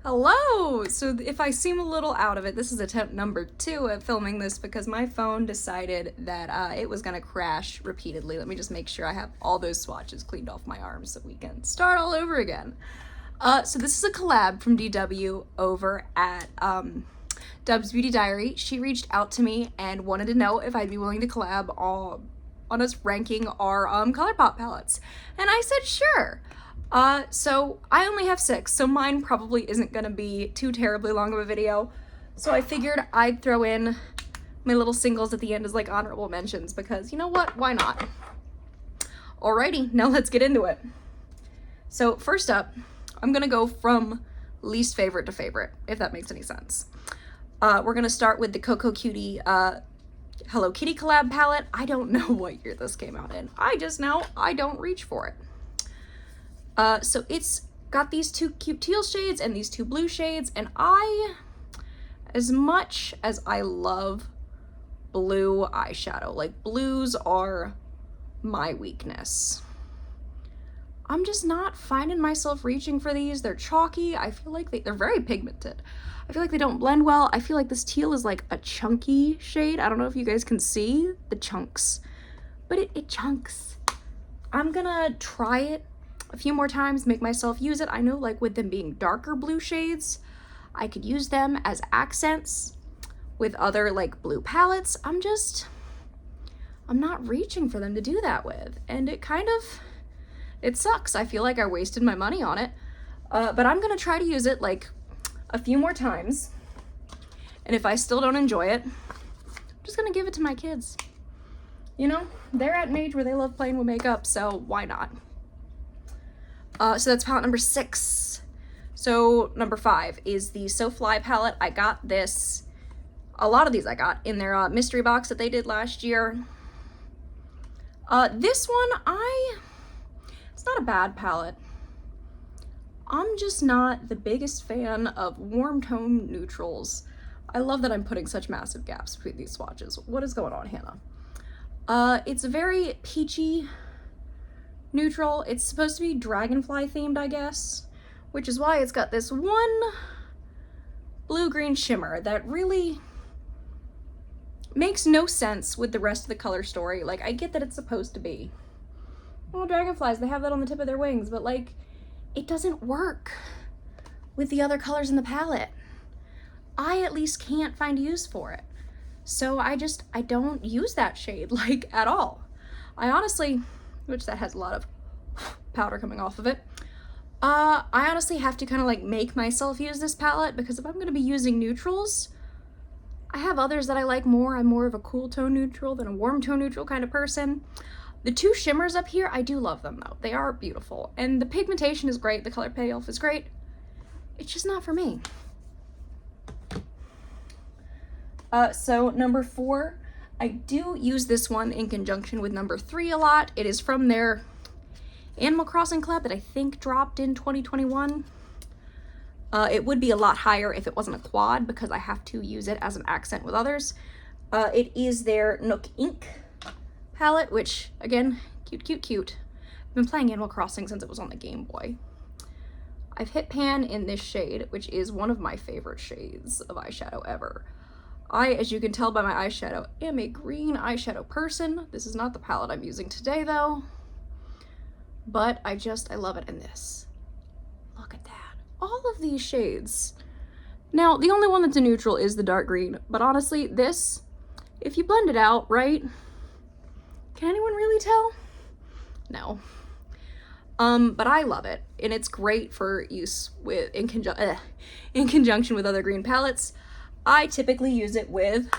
Hello! So if I seem a little out of it, this is attempt number 2 at filming this because my phone decided that it was gonna crash repeatedly. Let me just make sure I have all those swatches cleaned off my arms so we can start all over again. So this is a collab from DW over at Dub's Beauty Diary. She reached out to me and wanted to know if I'd be willing to collab on us ranking our Colourpop palettes. And I said sure. So I only have 6, so mine probably isn't gonna be too terribly long of a video. So I figured I'd throw in my little singles at the end as like honorable mentions because you know what, why not? Alrighty, now let's get into it. So first up, I'm gonna go from least favorite to favorite, if that makes any sense. We're gonna start with the Coco Cutie Hello Kitty collab palette. I don't know what year this came out in. I just know I don't reach for it. So it's got these 2 cute teal shades and these 2 blue shades, and as much as I love blue eyeshadow, like blues are my weakness, I'm just not finding myself reaching for these. They're chalky. I feel like they're very pigmented. I feel like they don't blend well. I feel like this teal is like a chunky shade. I don't know if you guys can see the chunks, but it chunks. I'm gonna try it a few more times, make myself use it. I know like with them being darker blue shades, I could use them as accents with other like blue palettes. I'm not reaching for them to do that with. And it sucks. I feel like I wasted my money on it. But I'm gonna try to use it like a few more times. And if I still don't enjoy it, I'm just gonna give it to my kids. You know, they're at an age where they love playing with makeup, so why not? So that's palette number 6. So number 5 is the So Fly palette. I got this, a lot of these I got in their mystery box that they did last year. This one, it's not a bad palette. I'm just not the biggest fan of warm tone neutrals. I love that I'm putting such massive gaps between these swatches. What is going on, Hannah? It's a very peachy neutral. It's supposed to be dragonfly themed, I guess, which is why it's got this one blue-green shimmer that really makes no sense with the rest of the color story. Like, I get that it's supposed to be, well, dragonflies, they have that on the tip of their wings, but like, it doesn't work with the other colors in the palette. I at least can't find use for it. So I don't use that shade, like, at all. I honestly, which that has a lot of powder coming off of it. I honestly have to kind of like make myself use this palette because if I'm going to be using neutrals, I have others that I like more. I'm more of a cool tone neutral than a warm tone neutral kind of person. The 2 shimmers up here, I do love them though. They are beautiful. And the pigmentation is great. The color payoff is great. It's just not for me. So number 4, I do use this one in conjunction with number 3 a lot. It is from their Animal Crossing collab that I think dropped in 2021. It would be a lot higher if it wasn't a quad because I have to use it as an accent with others. It is their Nook Ink palette, which again, cute, cute, cute. I've been playing Animal Crossing since it was on the Game Boy. I've hit pan in this shade, which is one of my favorite shades of eyeshadow ever. I, as you can tell by my eyeshadow, am a green eyeshadow person. This is not the palette I'm using today though, but I love it in this. Look at that. All of these shades. Now, the only one that's a neutral is the dark green, but honestly, this, if you blend it out, right? Can anyone really tell? No. But I love it, and it's great for use with in conjunction with other green palettes. I typically use it with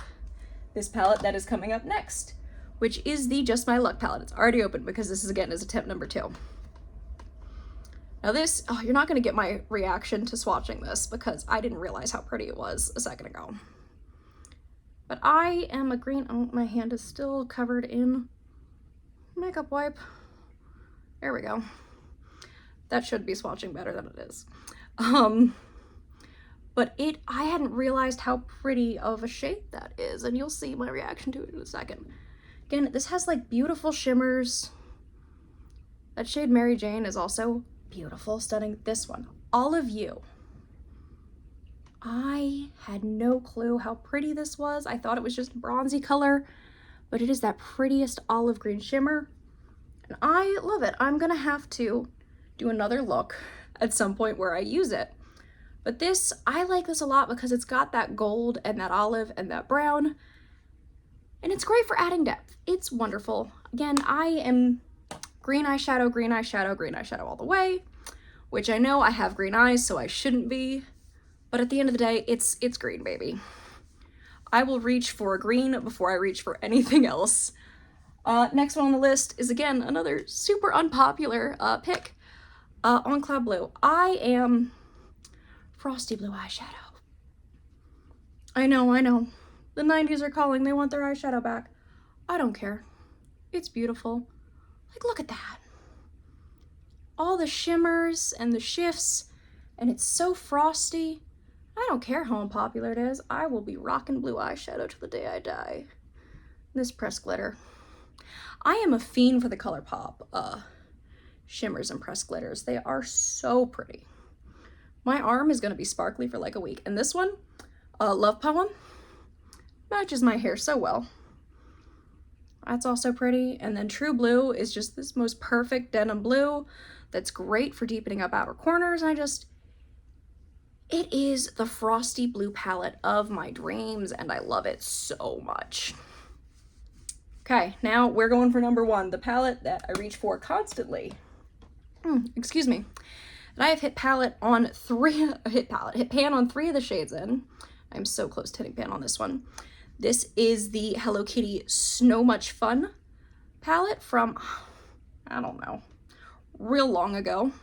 this palette that is coming up next, which is the Just My Luck palette. It's already open because this is, again, is attempt number 2. Now this, oh, you're not going to get my reaction to swatching this because I didn't realize how pretty it was a second ago. But I am a green, oh, my hand is still covered in makeup wipe. There we go. That should be swatching better than it is. But I hadn't realized how pretty of a shade that is, and you'll see my reaction to it in a second. Again, this has like beautiful shimmers. That shade Mary Jane is also beautiful, stunning. This one, all of you I had no clue how pretty this was. I thought it was just bronzy color, but it is that prettiest olive green shimmer. And I love it. I'm gonna have to do another look at some point where I use it. But this, I like this a lot because it's got that gold and that olive and that brown. And it's great for adding depth. It's wonderful. Again, I am green eyeshadow, green eyeshadow, green eyeshadow all the way, which I know I have green eyes, so I shouldn't be. But at the end of the day, it's green, baby. I will reach for a green before I reach for anything else. Next one on the list is, again, another super unpopular pick, On Cloud Blue. I am frosty blue eyeshadow. I know. The 90s are calling. They want their eyeshadow back. I don't care. It's beautiful. Like, look at that. All the shimmers and the shifts, and it's so frosty. I don't care how unpopular it is. I will be rocking blue eyeshadow till the day I die. This pressed glitter. I am a fiend for the Colourpop shimmers and pressed glitters. They are so pretty. My arm is gonna be sparkly for like a week. And this one, Love Poem, matches my hair so well. That's also pretty. And then True Blue is just this most perfect denim blue that's great for deepening up outer corners. It is the frosty blue palette of my dreams, and I love it so much. Okay, now we're going for number one, the palette that I reach for constantly. Excuse me. And I have hit pan on three of the shades in. I'm so close to hitting pan on this one. This is the Hello Kitty Snow Much Fun palette from, I don't know, real long ago.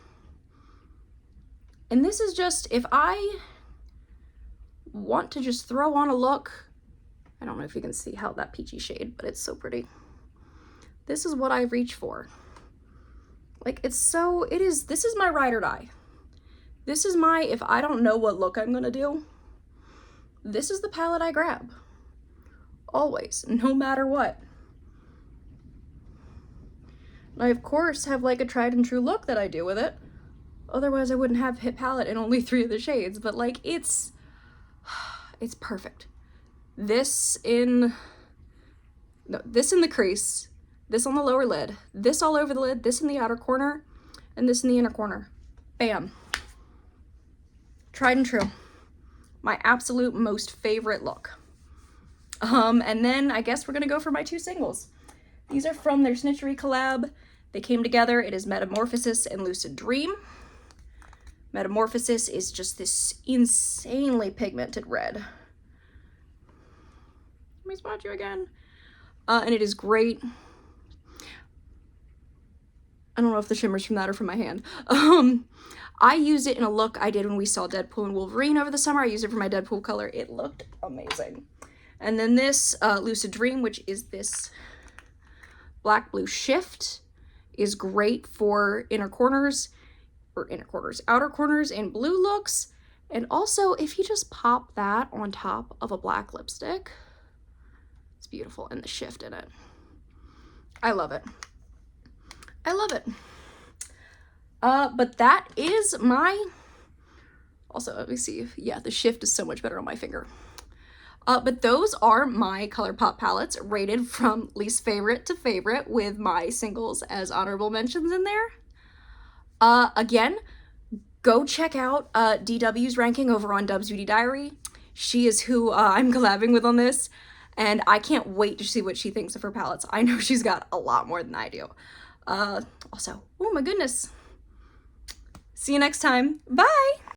And this is just, if I want to just throw on a look, I don't know if you can see how that peachy shade, but it's so pretty. This is what I reach for. Like, this is my ride or die. This is my, if I don't know what look I'm gonna do, this is the palette I grab. Always, no matter what. I, of course, have like a tried and true look that I do with it. Otherwise, I wouldn't have hit palette in only 3 of the shades, but like, it's perfect. This in the crease, this on the lower lid, this all over the lid, this in the outer corner, and this in the inner corner. Bam. Tried and true. My absolute most favorite look. And then I guess we're gonna go for my 2 singles. These are from their Snitchery collab. They came together. It is Metamorphosis and Lucid Dream. Metamorphosis is just this insanely pigmented red. Let me spot you again. And it is great. I don't know if the shimmers from that are from my hand. I used it in a look I did when we saw Deadpool and Wolverine over the summer. I used it for my Deadpool color. It looked amazing. And then this Lucid Dream, which is this black blue shift, is great for outer corners and blue looks. And also, if you just pop that on top of a black lipstick, it's beautiful. And the shift in it, I love it. I love it. But that is my, also, let me see. Yeah, the shift is so much better on my finger. But those are my Colourpop palettes rated from least favorite to favorite, with my singles as honorable mentions in there. Again, go check out DW's ranking over on Dub's Beauty Diary. She is who I'm collabing with on this, and I can't wait to see what she thinks of her palettes. I know she's got a lot more than I do. Also, oh my goodness. See you next time. Bye!